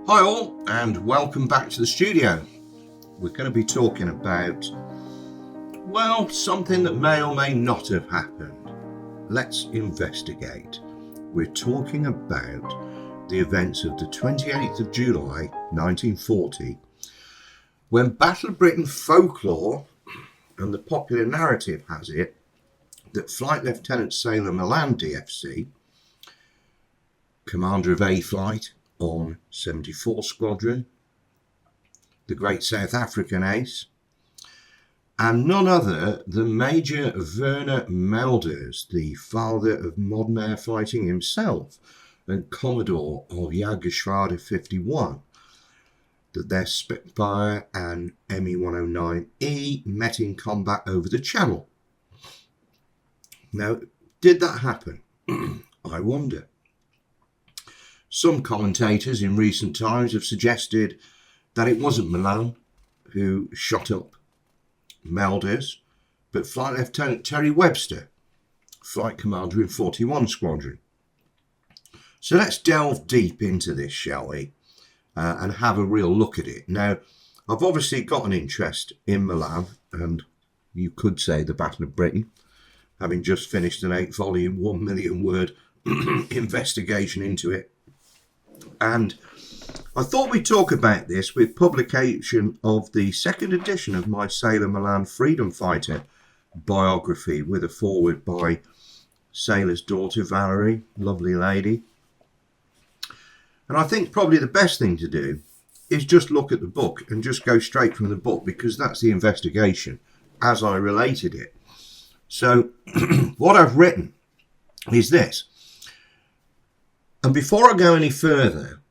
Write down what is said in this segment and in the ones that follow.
Hi all, and welcome back to the studio. We're going to be talking about, well, something that may or may not have happened. Let's investigate. We're talking about the events of the 28th of July 1940, when Battle of Britain folklore and the popular narrative has it that Flight Lieutenant Sailor Malan DFC, commander of A Flight on 74 Squadron, the great South African ace, and none other than Major Werner Mölders, the father of modern air fighting himself and Commodore of Jägerschwader 51, that their Spitfire and ME-109E met in combat over the Channel. Now, did that happen? I wonder. Some commentators in recent times have suggested that it wasn't Malan who shot up Mölders, but Flight Lieutenant Terry Webster, flight commander in 41 Squadron. So let's delve deep into this, shall we, and have a real look at it. Now, I've obviously got an interest in Malan, and you could say the Battle of Britain, having just finished an 8-volume, 1 million word investigation into it. And I thought we'd talk about this with publication of the second edition of my Sailor Malan Freedom Fighter biography, with a foreword by Sailor's daughter Valerie, lovely lady. And I think probably the best thing to do is just look at the book and just go straight from the book, because that's the investigation as I related it. So what I've written is this. And before I go any further,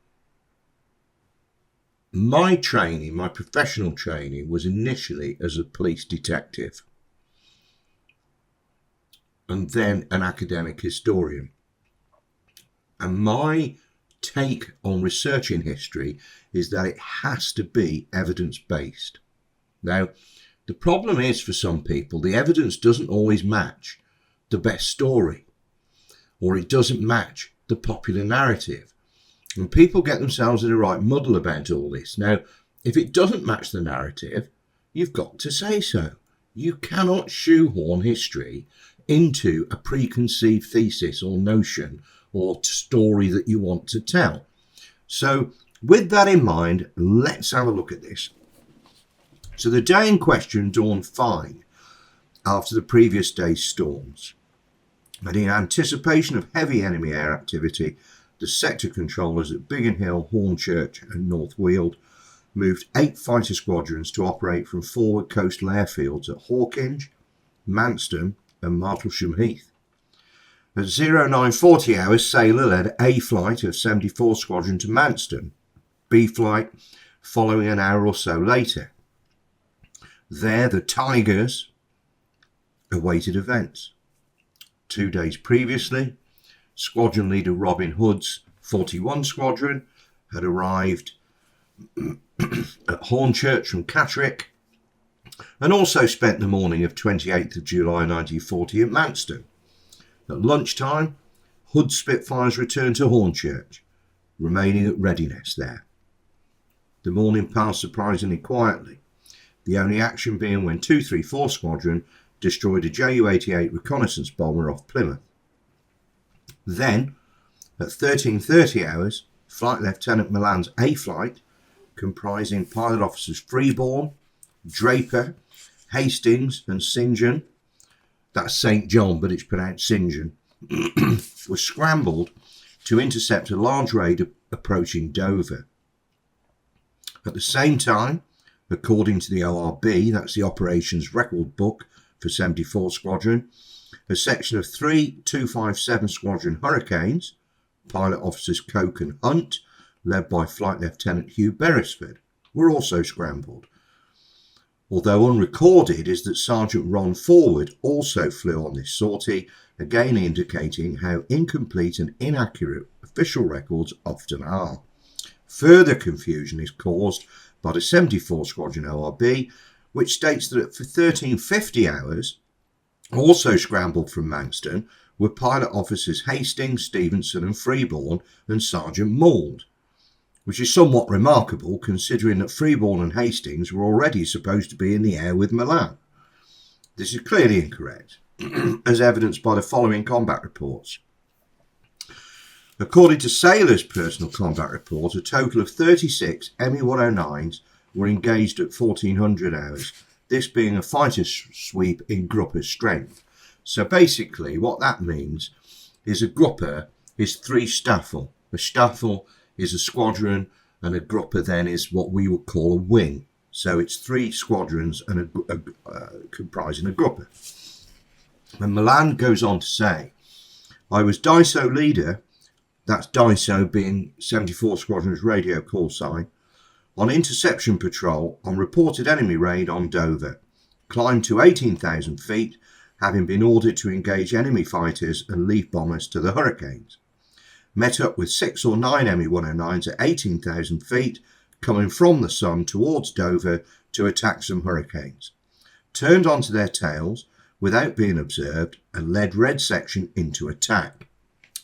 my training, my professional training, was initially as a police detective and then an academic historian. And my take on researching history is that it has to be evidence-based. Now, the problem is, for some people, the evidence doesn't always match the best story, or it doesn't match the popular narrative, and people get themselves in a right muddle about all this. Now, if it doesn't match the narrative, you've got to say so. You cannot shoehorn history into a preconceived thesis or notion or story that you want to tell. So with that in mind, let's have a look at this. So the day in question dawned fine after the previous day's storms. And in anticipation of heavy enemy air activity, the sector controllers at Biggin Hill, Hornchurch and North Weald moved 8 fighter squadrons to operate from forward coastal airfields at Hawkinge, Manston and Martlesham Heath. At 0940 hours, Sailor led A Flight of 74 Squadron to Manston, B Flight following an hour or so later. There, the Tigers awaited events. 2 days previously, Squadron Leader Robin Hood's 41 Squadron had arrived at Hornchurch from Catterick and also spent the morning of 28th of July 1940 at Manston. At lunchtime, Hood's Spitfires returned to Hornchurch, remaining at readiness there. The morning passed surprisingly quietly, the only action being when 234 Squadron destroyed a Ju-88 reconnaissance bomber off Plymouth. Then, at 13:30 hours, Flight Lieutenant Malan's A Flight, comprising pilot officers Freeborn, Draper, Hastings and St. John, that's St. John but it's pronounced St. John, was scrambled to intercept a large raid approaching Dover. At the same time, according to the ORB, that's the Operations Record Book for 74 Squadron, a section of 3 257 Squadron Hurricanes, pilot officers Coke and Hunt, led by Flight Lieutenant Hugh Beresford, were also scrambled. Although unrecorded is that Sergeant Ron Forward also flew on this sortie, again indicating how incomplete and inaccurate official records often are. Further confusion is caused by the 74 Squadron ORB, which states that for 1350 hours, also scrambled from Manston, were pilot officers Hastings, Stevenson and Freeborn and Sergeant Mauld. which is somewhat remarkable considering that Freeborn and Hastings were already supposed to be in the air with Malan. This is clearly incorrect, as evidenced by the following combat reports. According to Sailor's personal combat report, a total of 36 Me-109s were engaged at 1400 hours, this being a fighter sweep in Grupper strength. So basically what that means is a Grupper is 3 Staffel. A Staffel is a squadron, and a Grupper then is what we would call a wing. So it's 3 squadrons and comprising a Grupper. And Malan goes on to say, I was DISO leader, that's DISO being 74 Squadron's radio call sign, on interception patrol on reported enemy raid on Dover, climbed to 18,000 feet, having been ordered to engage enemy fighters and leave bombers to the Hurricanes. Met up with 6 or 9 Me-109s at 18,000 feet, coming from the sun towards Dover to attack some Hurricanes. Turned onto their tails without being observed and led Red Section into attack.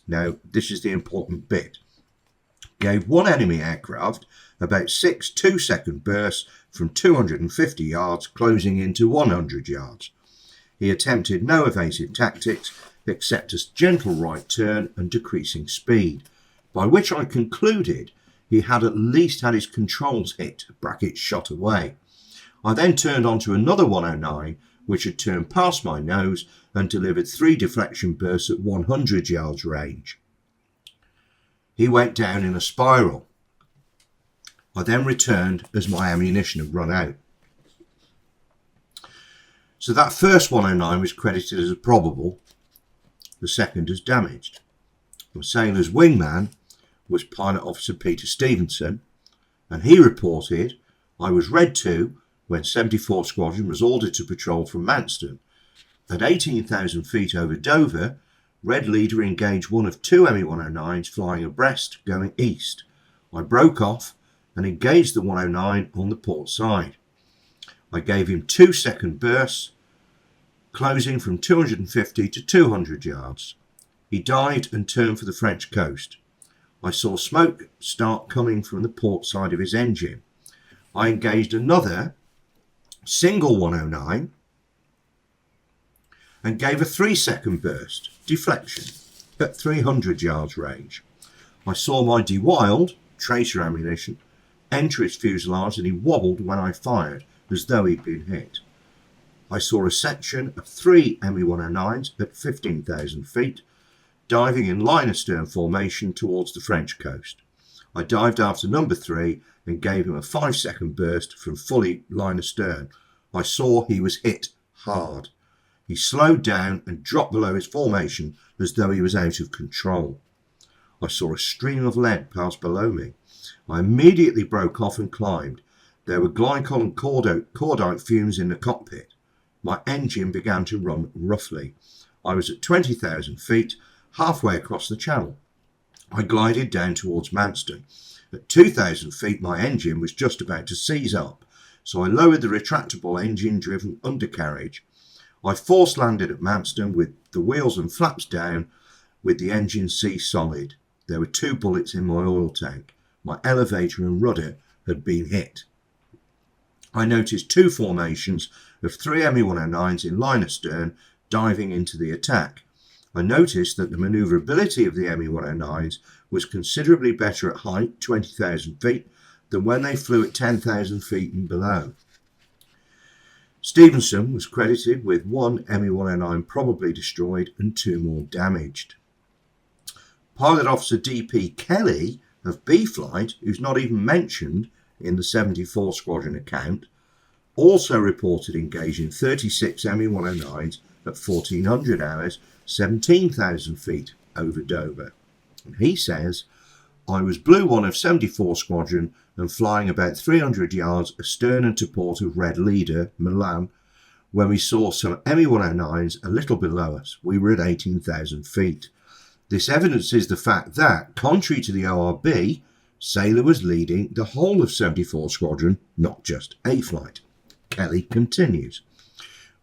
Now, this is the important bit. Gave one enemy aircraft about 6 2-second bursts from 250 yards, closing into 100 yards. He attempted no evasive tactics except a gentle right turn and decreasing speed, by which I concluded he had at least had his controls hit, brackets shot away. I then turned onto another 109, which had turned past my nose and delivered 3 deflection bursts at 100 yards range. He went down in a spiral. I then returned as my ammunition had run out. So that first 109 was credited as a probable, the second as damaged. The Sailor's wingman was Pilot Officer Peter Stevenson, and he reported, I was Red 2 when 74 Squadron was ordered to patrol from Manston. At 18,000 feet over Dover, Red Leader engaged one of 2 Me-109s flying abreast going east. I broke off and engaged the 109 on the port side. I gave him 2-second bursts, closing from 250 to 200 yards. He dived and turned for the French coast. I saw smoke start coming from the port side of his engine. I engaged another single 109 and gave a 3-second burst, deflection, at 300 yards range. I saw my de-wild, tracer ammunition, enter his fuselage and he wobbled when I fired, as though he'd been hit. I saw a section of 3 Me-109s at 15,000 feet, diving in line astern formation towards the French coast. I dived after number 3 and gave him a 5-second burst from fully line astern. I saw he was hit hard. He slowed down and dropped below his formation as though he was out of control. I saw a stream of lead pass below me. I immediately broke off and climbed. There were glycol and cordite fumes in the cockpit. My engine began to run roughly. I was at 20,000 feet, halfway across the channel. I glided down towards Manston. At 2,000 feet, my engine was just about to seize up, so I lowered the retractable engine-driven undercarriage. I force landed at Manston with the wheels and flaps down, with the engine sea solid. There were 2 bullets in my oil tank. My elevator and rudder had been hit. I noticed 2 formations of 3 Me-109s in line astern diving into the attack. I noticed that the manoeuvrability of the Me-109s was considerably better at height, 20,000 feet, than when they flew at 10,000 feet and below. Stevenson was credited with 1 Me-109 probably destroyed and 2 more damaged. Pilot Officer D.P. Kelly of B-Flight, who's not even mentioned in the 74 Squadron account, also reported engaging 36 Me-109s at 1400 hours, 17,000 feet over Dover. And he says, I was Blue 1 of 74 Squadron and flying about 300 yards astern and to port of Red Leader, Malan, when we saw some Me-109s a little below us. We were at 18,000 feet. This evidences the fact that, contrary to the ORB, Sailor was leading the whole of 74 Squadron, not just A Flight. Kelly continues.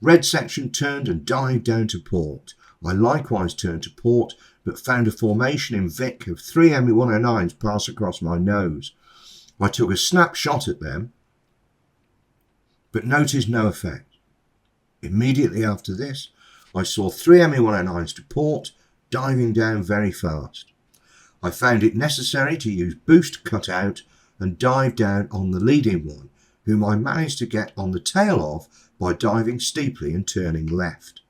Red Section turned and dived down to port. I likewise turned to port, but found a formation in Vic of 3 Me-109s pass across my nose. I took a snapshot at them, but noticed no effect. Immediately after this, I saw 3 Me-109s to port, diving down very fast. I found it necessary to use boost cutout and dive down on the leading one, whom I managed to get on the tail of by diving steeply and turning left.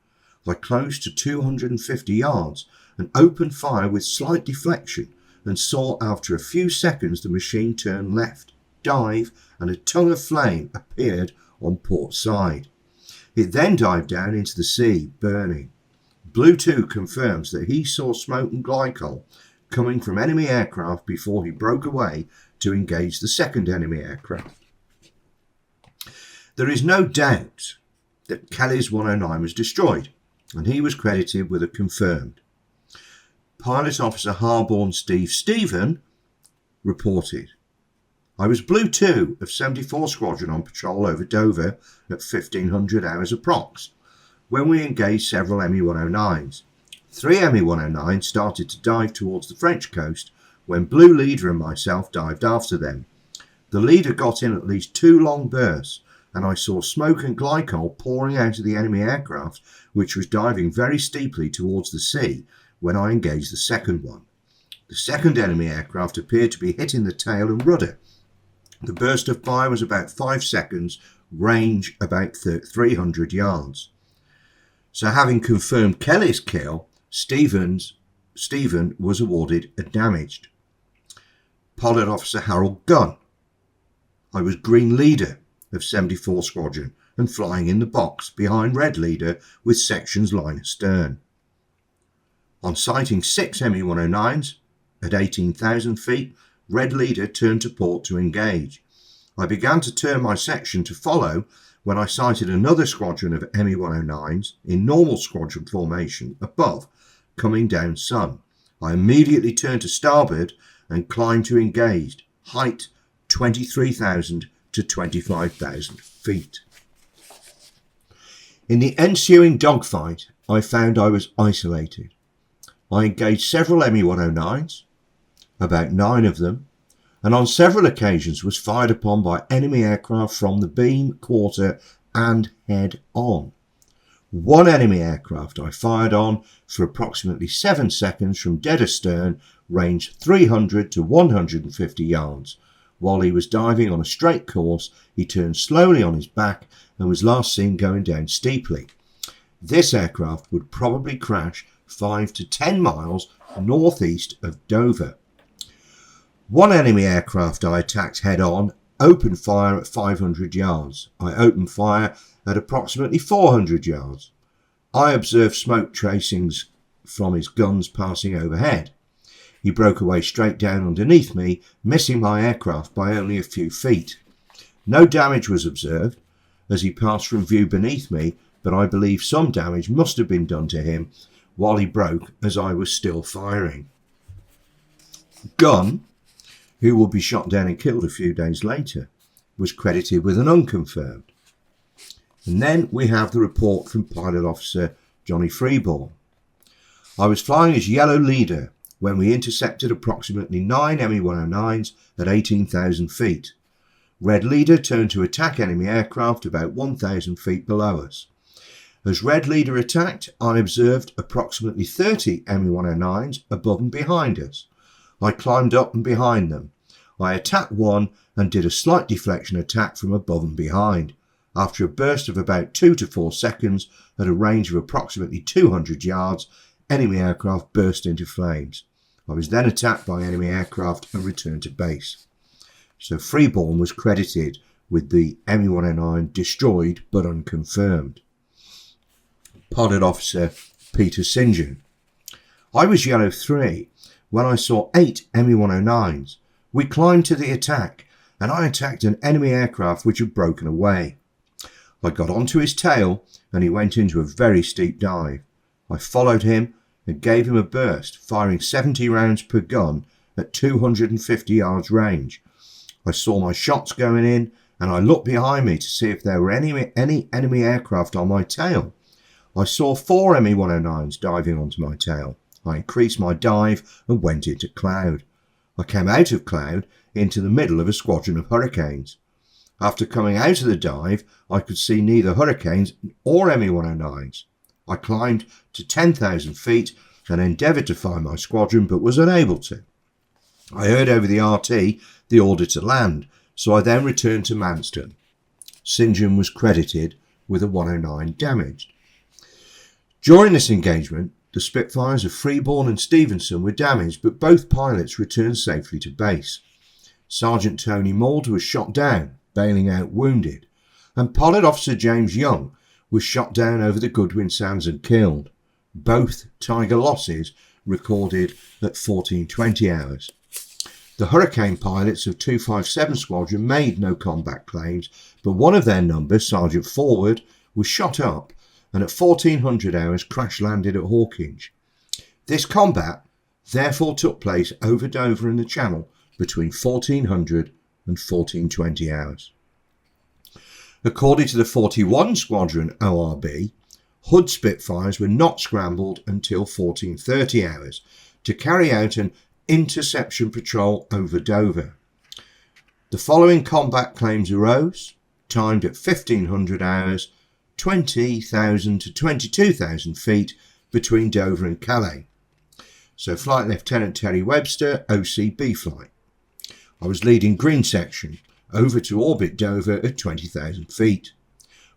I closed to 250 yards and opened fire with slight deflection, and saw after a few seconds the machine turn left, dive, and a tongue of flame appeared on port side. It then dived down into the sea, burning. Blue 2 confirms that he saw smoke and glycol coming from enemy aircraft before he broke away to engage the second enemy aircraft. There is no doubt that Kelly's 109 was destroyed, and he was credited with a confirmed. Pilot Officer Harborne Stephen reported, I was Blue 2 of 74 Squadron on patrol over Dover at 1500 hours approx, when we engaged several Me-109s. 3 Me-109s started to dive towards the French coast when Blue Leader and myself dived after them. The leader got in at least 2 long bursts, and I saw smoke and glycol pouring out of the enemy aircraft, which was diving very steeply towards the sea when I engaged the second one. The second enemy aircraft appeared to be hitting the tail and rudder. The burst of fire was about 5 seconds, range about 300 yards. So having confirmed Kelly's kill, Stephen was awarded a damaged. Pilot Officer Harold Gunn. I was Green Leader of 74 Squadron and flying in the box behind Red Leader with sections line astern. On sighting 6 Me-109s at 18,000 feet, Red Leader turned to port to engage. I began to turn my section to follow when I sighted another squadron of Me-109s in normal squadron formation above, coming down sun. I immediately turned to starboard and climbed to engage, height 23,000 to 25,000 feet. In the ensuing dogfight, I found I was isolated. I engaged several Me-109s, about 9 of them, and on several occasions was fired upon by enemy aircraft from the beam, quarter and head on. 1 enemy aircraft I fired on for approximately 7 seconds from dead astern, range 300 to 150 yards. While he was diving on a straight course, he turned slowly on his back and was last seen going down steeply. This aircraft would probably crash 5 to 10 miles northeast of Dover. 1 enemy aircraft I attacked head-on, opened fire at 500 yards. I opened fire at approximately 400 yards. I observed smoke tracings from his guns passing overhead. He broke away straight down underneath me, missing my aircraft by only a few feet. No damage was observed as he passed from view beneath me, but I believe some damage must have been done to him while he broke as I was still firing. Gunn, who will be shot down and killed a few days later, was credited with an unconfirmed. And then we have the report from Pilot Officer Johnny Freeborn. I was flying as Yellow Leader when we intercepted approximately 9 Me-109s at 18,000 feet. Red Leader turned to attack enemy aircraft about 1,000 feet below us. As Red Leader attacked, I observed approximately 30 Me-109s above and behind us. I climbed up and behind them. I attacked one and did a slight deflection attack from above and behind. After a burst of about 2 to 4 seconds at a range of approximately 200 yards, enemy aircraft burst into flames. I was then attacked by enemy aircraft and returned to base. So Freeborn was credited with the Me-109 destroyed but unconfirmed. Pilot Officer Peter St. John. I was Yellow 3 when I saw 8 Me-109s. We climbed to the attack and I attacked an enemy aircraft which had broken away. I got onto his tail and he went into a very steep dive. I followed him and gave him a burst, firing 70 rounds per gun at 250 yards range. I saw my shots going in and I looked behind me to see if there were any enemy aircraft on my tail. I saw 4 Me-109s diving onto my tail. I increased my dive and went into cloud. I came out of cloud into the middle of a squadron of Hurricanes. After coming out of the dive, I could see neither Hurricanes or ME-109s. I climbed to 10,000 feet and endeavoured to find my squadron, but was unable to. I heard over the RT the order to land, so I then returned to Manston. St John was credited with a 109 damaged. During this engagement, the Spitfires of Freeborn and Stevenson were damaged, but both pilots returned safely to base. Sergeant Tony Mould was shot down, bailing out wounded, and Pilot Officer James Young was shot down over the Goodwin Sands and killed. Both Tiger losses recorded at 1420 hours. The Hurricane pilots of 257 Squadron made no combat claims, but one of their number, Sergeant Forward, was shot up and at 1400 hours crash-landed at Hawkinge. This combat therefore took place over Dover and the Channel between 1400 and 1420 hours. According to the 41 Squadron ORB, Hood Spitfires were not scrambled until 1430 hours to carry out an interception patrol over Dover. The following combat claims arose, timed at 1500 hours, 20,000 to 22,000 feet between Dover and Calais. So Flight Lieutenant Terry Webster, OCB flight. I was leading green section over to orbit Dover at 20,000 feet.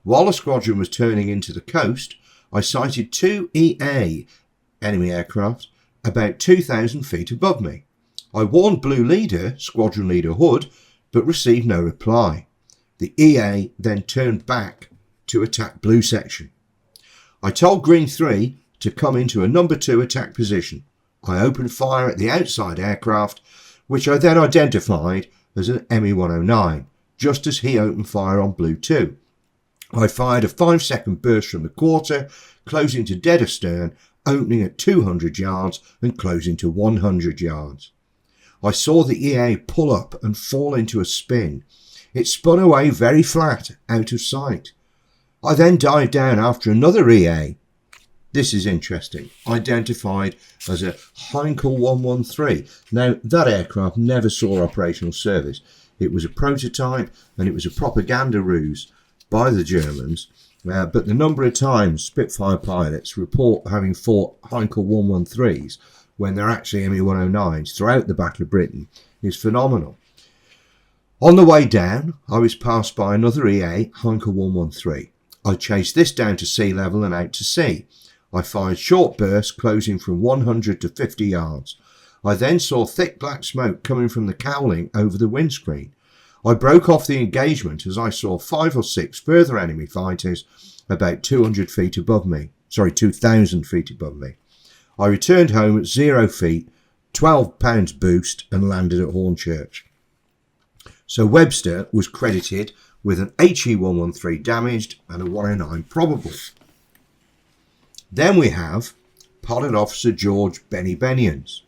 While the squadron was turning into the coast, I sighted two EA enemy aircraft about 2,000 feet above me. I warned Blue Leader, Squadron Leader Hood, but received no reply. The EA then turned back to attack Blue section. I told Green 3 to come into a number 2 attack position. I opened fire at the outside aircraft, which I then identified as an ME-109, just as he opened fire on Blue 2. I fired a 5-second burst from the quarter, closing to dead astern, opening at 200 yards and closing to 100 yards. I saw the EA pull up and fall into a spin. It spun away very flat, out of sight. I then dived down after another EA. This is interesting. Identified as a Heinkel 113. Now, that aircraft never saw operational service. It was a prototype and it was a propaganda ruse by the Germans. But the number of times Spitfire pilots report having fought Heinkel 113s when they're actually ME-109s throughout the Battle of Britain is phenomenal. On the way down, I was passed by another EA, Heinkel 113. I chased this down to sea level and out to sea. I fired short bursts closing from 100 to 50 yards. I then saw thick black smoke coming from the cowling over the windscreen. I broke off the engagement as I saw 5 or 6 further enemy fighters about 200 feet above me. 2,000 feet above me. I returned home at 0 feet, 12 pounds boost and landed at Hornchurch. So Webster was credited with an HE-113 damaged and a 109 probable. Then we have Pilot Officer George Benny Benions.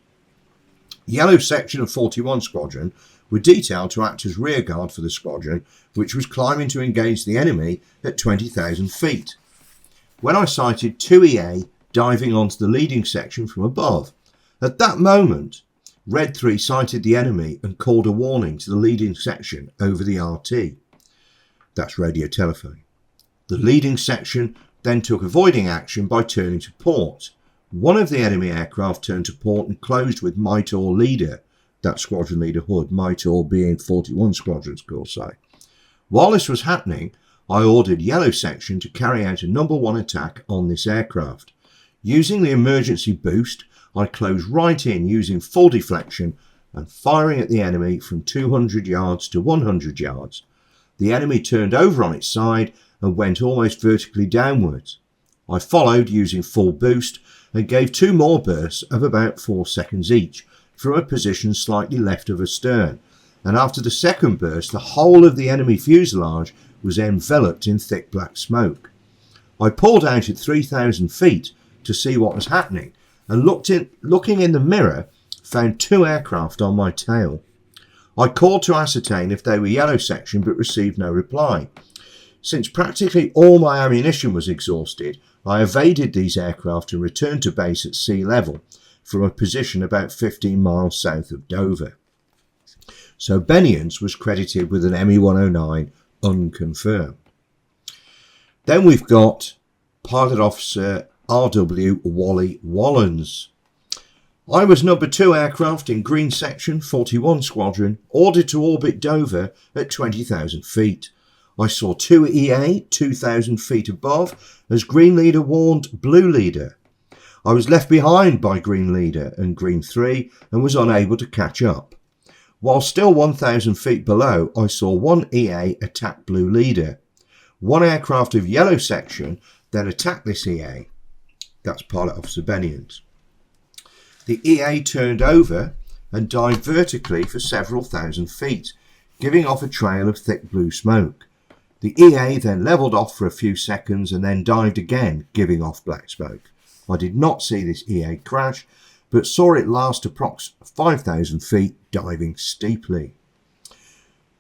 Yellow section of 41 Squadron were detailed to act as rearguard for the squadron, which was climbing to engage the enemy at 20,000 feet. When I sighted 2 EA diving onto the leading section from above, at that moment, Red 3 sighted the enemy and called a warning to the leading section over the RT. That's radio telephone. The leading section then took avoiding action by turning to port. One of the enemy aircraft turned to port and closed with Mitre Leader, that Squadron Leader Hood, Mitre being 41 Squadron's call sign. While this was happening, I ordered Yellow Section to carry out a number 1 attack on this aircraft. Using the emergency boost, I closed right in using full deflection and firing at the enemy from 200 yards to 100 yards. The enemy turned over on its side and went almost vertically downwards. I followed using full boost and gave 2 more bursts of about 4 seconds each from a position slightly left of astern, and after the second burst the whole of the enemy fuselage was enveloped in thick black smoke. I pulled out at 3,000 feet to see what was happening and looking in the mirror found 2 aircraft on my tail. I called to ascertain if they were Yellow Section but received no reply. Since practically all my ammunition was exhausted, I evaded these aircraft and returned to base at sea level from a position about 15 miles south of Dover. So Benians was credited with an ME-109 unconfirmed. Then we've got Pilot Officer R.W. Wally Wallens. I was number 2 aircraft in Green Section 41 Squadron, ordered to orbit Dover at 20,000 feet. I saw 2 EA 2,000 feet above as Green Leader warned Blue Leader. I was left behind by Green Leader and Green 3 and was unable to catch up. While still 1,000 feet below, I saw 1 EA attack Blue Leader. 1 aircraft of Yellow Section then attacked this EA. That's Pilot Officer Benians. The EA turned over and dived vertically for several thousand feet, giving off a trail of thick blue smoke. The EA then levelled off for a few seconds and then dived again, giving off black smoke. I did not see this EA crash, but saw it last approx 5,000 feet, diving steeply.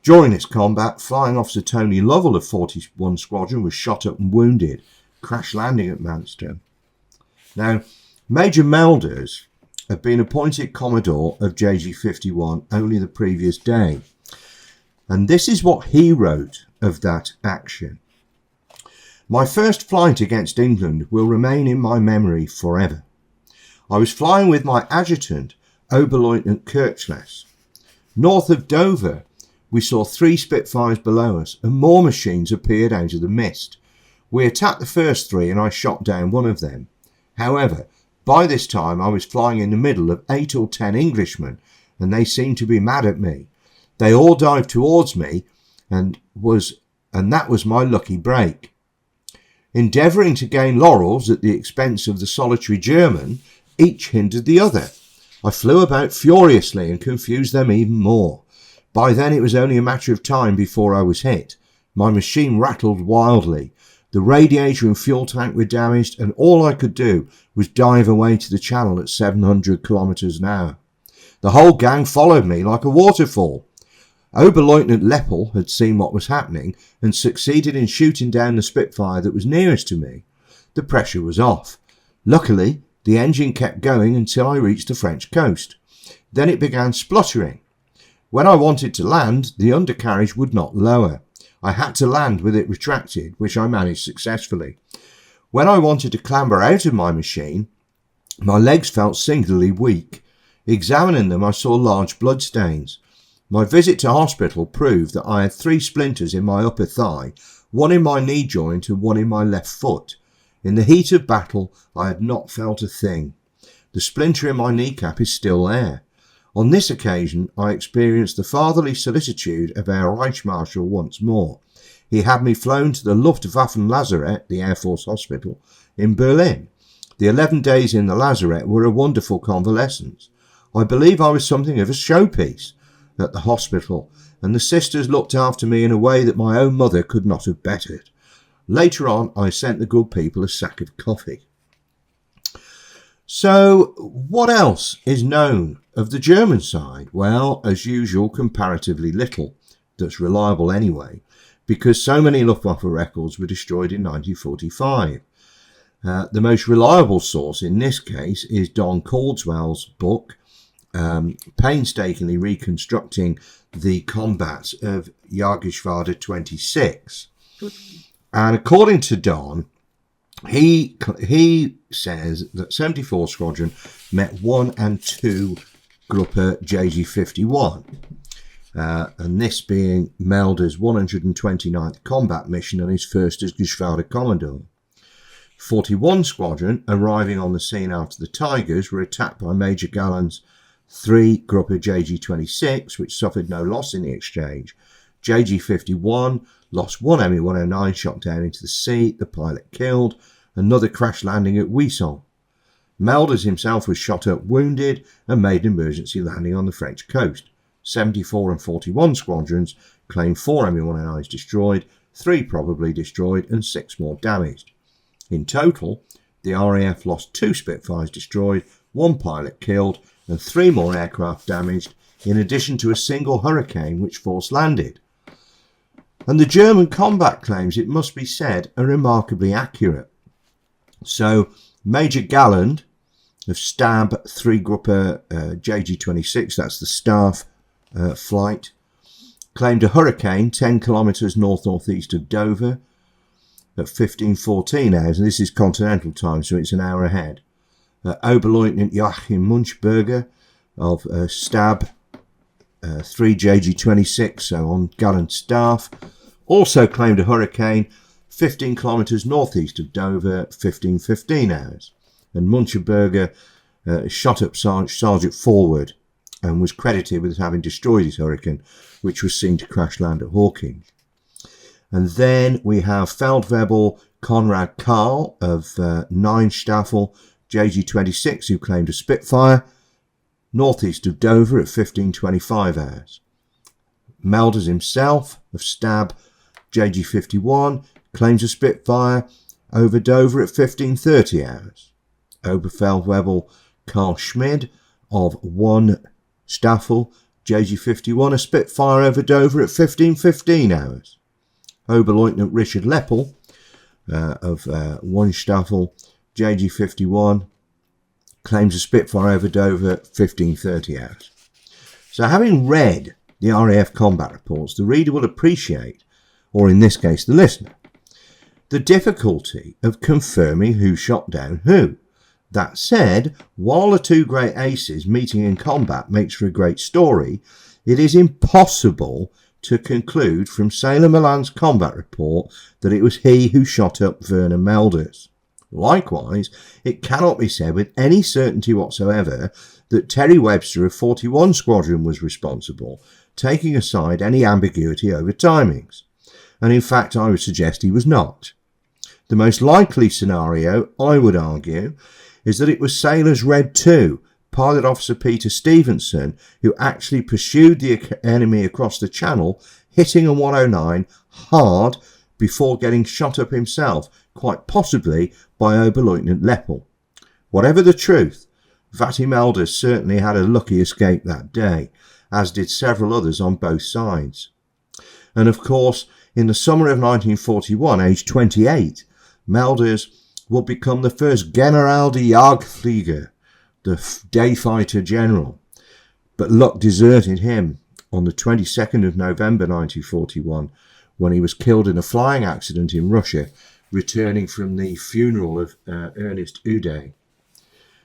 During this combat, Flying Officer Tony Lovell of 41 Squadron was shot up and wounded, crash landing at Manston. Now, Major Mölders had been appointed Commodore of JG-51 only the previous day, and this is what he wrote of that action. My first flight against England will remain in my memory forever. I was flying with my adjutant, Oberleutnant Kirchles. North of Dover, we saw 3 Spitfires below us and more machines appeared out of the mist. We attacked the first 3 and I shot down one of them. However, by this time I was flying in the middle of 8 or 10 Englishmen and they seemed to be mad at me. They all dived towards me and that was my lucky break. Endeavouring to gain laurels at the expense of the solitary German, each hindered the other. I flew about furiously and confused them even more. By then it was only a matter of time before I was hit. My machine rattled wildly. The radiator and fuel tank were damaged and all I could do was dive away to the channel at 700 kilometres an hour. The whole gang followed me like a waterfall. Oberleutnant Leppel had seen what was happening and succeeded in shooting down the Spitfire that was nearest to me. The pressure was off. Luckily, the engine kept going until I reached the French coast. Then it began spluttering. When I wanted to land, the undercarriage would not lower. I had to land with it retracted, which I managed successfully. When I wanted to clamber out of my machine, my legs felt singularly weak. Examining them, I saw large blood stains. My visit to hospital proved that I had 3 splinters in my upper thigh, 1 in my knee joint and 1 in my left foot. In the heat of battle, I had not felt a thing. The splinter in my kneecap is still there. On this occasion, I experienced the fatherly solicitude of our Reich Marshal once more. He had me flown to the Luftwaffen Lazarett, the Air Force Hospital, in Berlin. The 11 days in the Lazarett were a wonderful convalescence. I believe I was something of a showpiece at the hospital, and the sisters looked after me in a way that my own mother could not have bettered. Later on, I sent the good people a sack of coffee. So, what else is known of the German side? Well, as usual, comparatively little that's reliable anyway, because so many Luftwaffe records were destroyed in 1945. The most reliable source in this case is Don Caldwell's book, painstakingly reconstructing the combats of Jahrgeschwader 26. And according to Don, he says that 74 Squadron met 1 and 2 Gruppe JG-51, and this being Mölders' 129th combat mission and his first as Geschwader Commodore. 41 Squadron, arriving on the scene after the Tigers, were attacked by Major Galland's 3 Gruppe JG-26, which suffered no loss in the exchange. JG-51 lost 1 ME-109 shot down into the sea, the pilot killed, another crash landing at Wissant. Mölders himself was shot up wounded and made an emergency landing on the French coast. 74 and 41 squadrons claimed 4 ME-109s destroyed, 3 probably destroyed and 6 more damaged. In total, the RAF lost 2 Spitfires destroyed, 1 pilot killed and 3 more aircraft damaged, in addition to a single Hurricane which force landed. And the German combat claims, it must be said, are remarkably accurate. So Major Galland of Stab 3 Gruppe JG-26, that's the staff flight, claimed a hurricane 10 kilometres north-northeast of Dover at 15:14 hours, and this is continental time, so it's an hour ahead. Oberleutnant Joachim Munchberger of Stab 3 JG26, so on gallant staff, also claimed a hurricane 15 kilometres northeast of Dover, 15:15 hours. And Munchberger shot up Sergeant forward and was credited with having destroyed his hurricane, which was seen to crash land at Hawkinge. And then we have Feldwebel Konrad Karl of 9 Staffel JG26, who claimed a Spitfire northeast of Dover at 15:25 hours. Mölders himself of Stab JG51 claims a Spitfire over Dover at 15:30 hours. Oberfeldwebel Karl Schmid of 1 Staffel JG51 a Spitfire over Dover at 15:15 hours. Oberleutnant Richard Leppel of 1 Staffel JG51 claims a Spitfire over Dover at 15:30 hours. So having read the RAF combat reports, the reader will appreciate, or in this case the listener, the difficulty of confirming who shot down who. That said, while the two great aces meeting in combat makes for a great story, it is impossible to conclude from Sailor Malan's combat report that it was he who shot up Werner Mölders. Likewise, it cannot be said with any certainty whatsoever that Terry Webster of 41 Squadron was responsible, taking aside any ambiguity over timings. And in fact, I would suggest he was not. The most likely scenario, I would argue, is that it was Sailors Red 2, Pilot Officer Peter Stevenson, who actually pursued the enemy across the Channel, hitting a 109 hard before getting shot up himself, quite possibly by Oberleutnant Leppel. Whatever the truth, Vati Mölders certainly had a lucky escape that day, as did several others on both sides. And of course, in the summer of 1941, aged 28, Mölders would become the first General de Jagdflieger, the day fighter general. But luck deserted him on the 22nd of November 1941, when he was killed in a flying accident in Russia, returning from the funeral of Ernest Uday.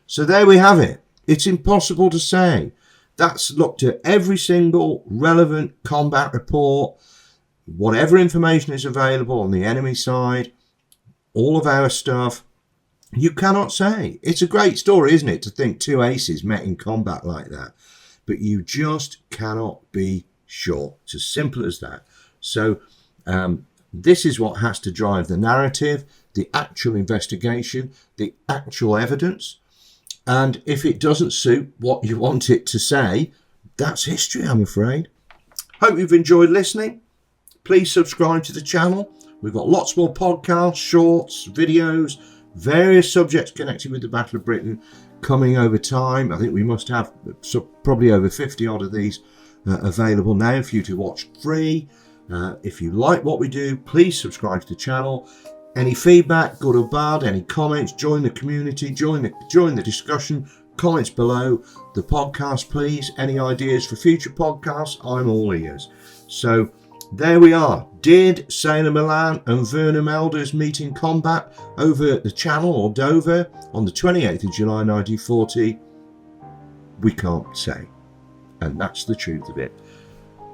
So there we have it. It's impossible to say. That's looked at every single relevant combat report, whatever information is available on the enemy side, all of our stuff. You cannot say. It's a great story, isn't it, to think two aces met in combat like that. But you just cannot be sure. It's as simple as that. So this is what has to drive the narrative, the actual investigation, the actual evidence. And if it doesn't suit what you want it to say, that's history, I'm afraid. Hope you've enjoyed listening. Please subscribe to the channel. We've got lots more podcasts, shorts, videos, various subjects connected with the Battle of Britain coming over time. I think we must have probably over 50 odd of these available now for you to watch free. If you like what we do, please subscribe to the channel. Any feedback, good or bad, any comments, join the community, join the discussion, comments below the podcast, please. Any ideas for future podcasts, I'm all ears. So there we are. Did Sailor Malan and Werner Mölders meet in combat over the Channel or Dover on the 28th of July 1940? We can't say. And that's the truth of it.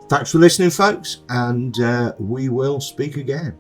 Thanks for listening, folks, and we will speak again.